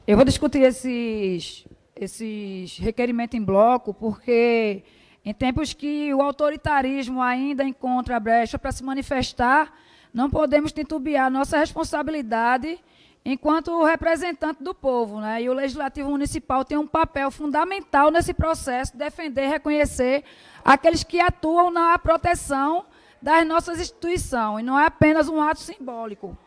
Eu vou discutir esses requerimentos em bloco, porque em tempos que o autoritarismo ainda encontra brecha para se manifestar, não podemos titubear nossa responsabilidade enquanto representante do povo, né? E o Legislativo Municipal tem um papel fundamental nesse processo de defender e reconhecer aqueles que atuam na proteção das nossas instituições, e não é apenas um ato simbólico.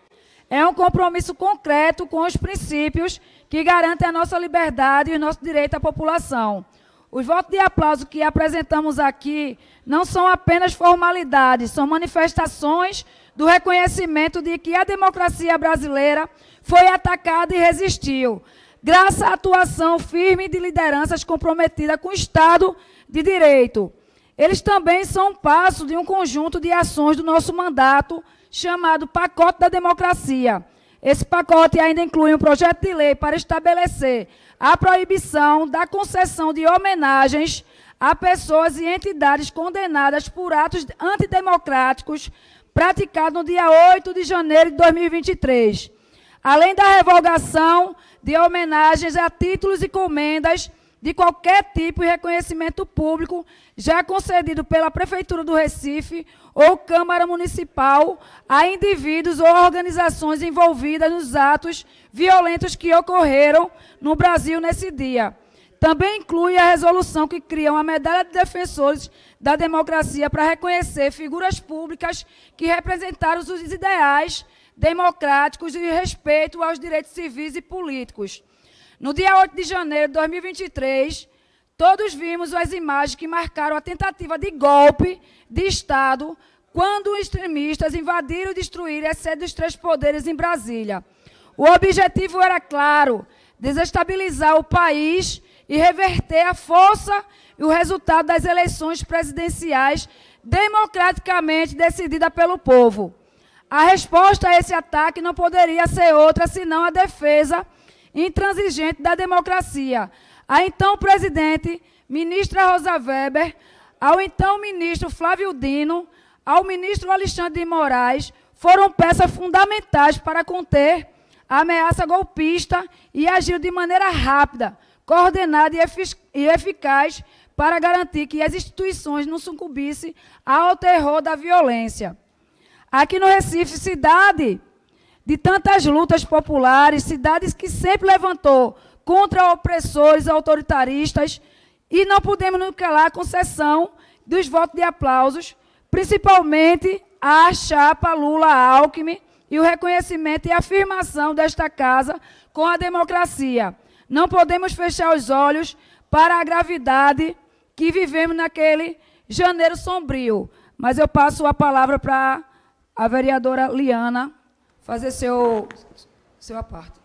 É um compromisso concreto com os princípios que garantem a nossa liberdade e o nosso direito à população. Os votos de aplauso que apresentamos aqui não são apenas formalidades, são manifestações do reconhecimento de que a democracia brasileira foi atacada e resistiu, graças à atuação firme de lideranças comprometidas com o Estado de Direito. Eles também são um passo de um conjunto de ações do nosso mandato, chamado Pacote da Democracia. Esse pacote ainda inclui um projeto de lei para estabelecer a proibição da concessão de homenagens a pessoas e entidades condenadas por atos antidemocráticos praticados no dia 8 de janeiro de 2023. Além da revogação de homenagens a títulos e comendas de qualquer tipo de reconhecimento público já concedido pela Prefeitura do Recife ou Câmara Municipal a indivíduos ou organizações envolvidas nos atos violentos que ocorreram no Brasil nesse dia. Também inclui a resolução que cria uma medalha de defensores da democracia para reconhecer figuras públicas que representaram os ideais democráticos e respeito aos direitos civis e políticos. No dia 8 de janeiro de 2023, todos vimos as imagens que marcaram a tentativa de golpe de Estado quando os extremistas invadiram e destruíram a sede dos três poderes em Brasília. O objetivo era claro, desestabilizar o país e reverter a força e o resultado das eleições presidenciais democraticamente decidida pelo povo. A resposta a esse ataque não poderia ser outra senão a defesa intransigente da democracia. A então presidente, ministra Rosa Weber, ao então ministro Flávio Dino, ao ministro Alexandre de Moraes, foram peças fundamentais para conter a ameaça golpista e agir de maneira rápida, coordenada e eficaz para garantir que as instituições não sucumbissem ao terror da violência. Aqui no Recife, cidade de tantas lutas populares, cidades que sempre levantou contra opressores autoritaristas, e não podemos nos calar a concessão dos votos de aplausos, principalmente a chapa Lula-Alckmin, e o reconhecimento e afirmação desta casa com a democracia. Não podemos fechar os olhos para a gravidade que vivemos naquele janeiro sombrio. Mas eu passo a palavra para a vereadora Liana fazer seu aparte.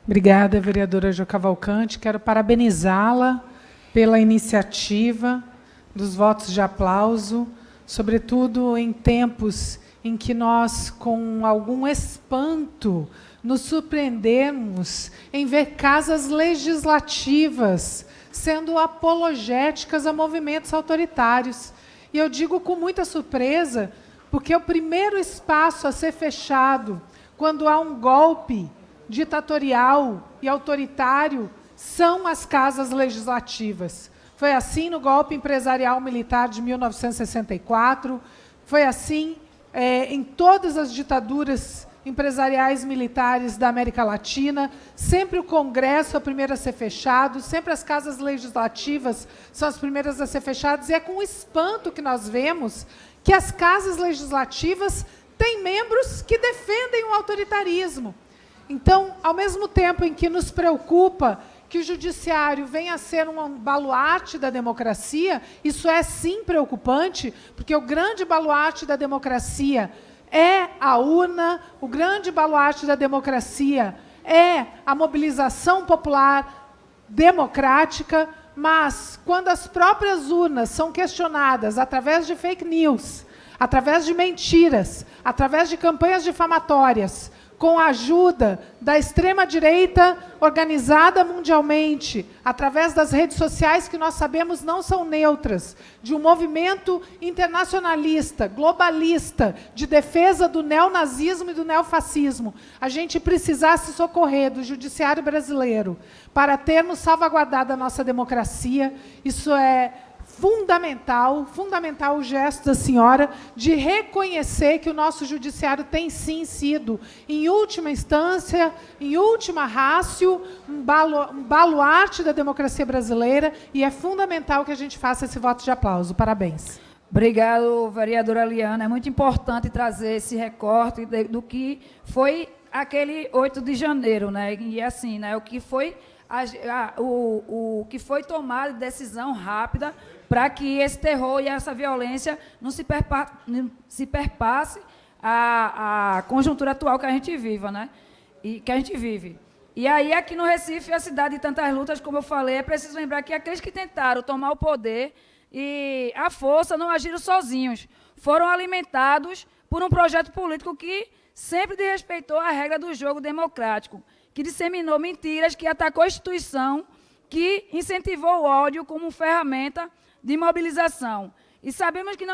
Obrigada, vereadora Jo Cavalcante. Quero parabenizá-la pela iniciativa dos votos de aplauso, sobretudo em tempos em que nós, com algum espanto, nos surpreendemos em ver casas legislativas sendo apologéticas a movimentos autoritários. E eu digo com muita surpresa, porque o primeiro espaço a ser fechado quando há um golpe ditatorial e autoritário são as casas legislativas. Foi assim no golpe empresarial militar de 1964, foi assim em todas as ditaduras empresariais militares da América Latina. Sempre o Congresso é o primeiro a ser fechado, sempre as casas legislativas são as primeiras a ser fechadas, e é com espanto que nós vemos que as casas legislativas têm membros que defendem o autoritarismo. Então, ao mesmo tempo em que nos preocupa que o judiciário venha a ser um baluarte da democracia, isso é sim preocupante, porque o grande baluarte da democracia é a urna, o grande baluarte da democracia é a mobilização popular democrática, mas quando as próprias urnas são questionadas através de fake news, através de mentiras, através de campanhas difamatórias, com a ajuda da extrema-direita organizada mundialmente, através das redes sociais que nós sabemos não são neutras, de um movimento internacionalista, globalista, de defesa do neonazismo e do neofascismo, a gente precisasse socorrer do judiciário brasileiro para termos salvaguardado a nossa democracia. Isso é fundamental o gesto da senhora de reconhecer que o nosso judiciário tem sim sido, em última instância, em última rácio, um baluarte da democracia brasileira, e é fundamental que a gente faça esse voto de aplauso. Parabéns. Obrigado, vereadora Liana. É muito importante trazer esse recorte do que foi aquele 8 de janeiro, né? E assim, né, o que foi o que foi tomado de decisão rápida para que esse terror e essa violência não se perpasse a conjuntura atual que a gente vive, né? E aí, aqui no Recife, a cidade de tantas lutas, como eu falei, é preciso lembrar que aqueles que tentaram tomar o poder e a força não agiram sozinhos, foram alimentados por um projeto político que sempre desrespeitou a regra do jogo democrático, que disseminou mentiras, que atacou a instituição, que incentivou o ódio como ferramenta de mobilização. E sabemos que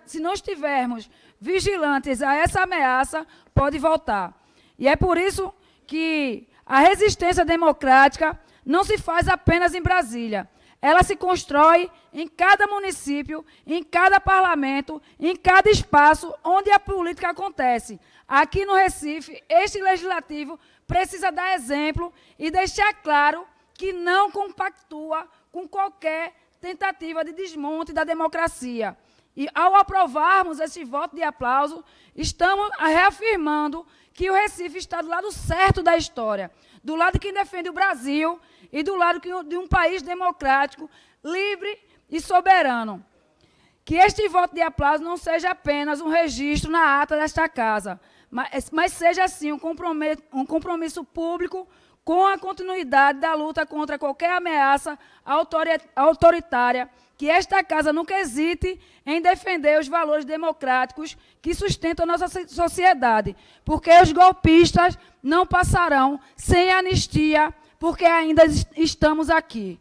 se não estivermos vigilantes a essa ameaça, pode voltar. E é por isso que a resistência democrática não se faz apenas em Brasília. Ela se constrói em cada município, em cada parlamento, em cada espaço onde a política acontece. Aqui no Recife, este legislativo precisa dar exemplo e deixar claro que não compactua com qualquer tentativa de desmonte da democracia. E, ao aprovarmos esse voto de aplauso, estamos reafirmando que o Recife está do lado certo da história, do lado de quem defende o Brasil e do lado de um país democrático, livre e soberano. Que este voto de aplauso não seja apenas um registro na ata desta casa, mas seja, sim, um compromisso público com a continuidade da luta contra qualquer ameaça autoritária, que esta casa nunca hesite em defender os valores democráticos que sustentam a nossa sociedade, porque os golpistas não passarão sem anistia, porque ainda estamos aqui.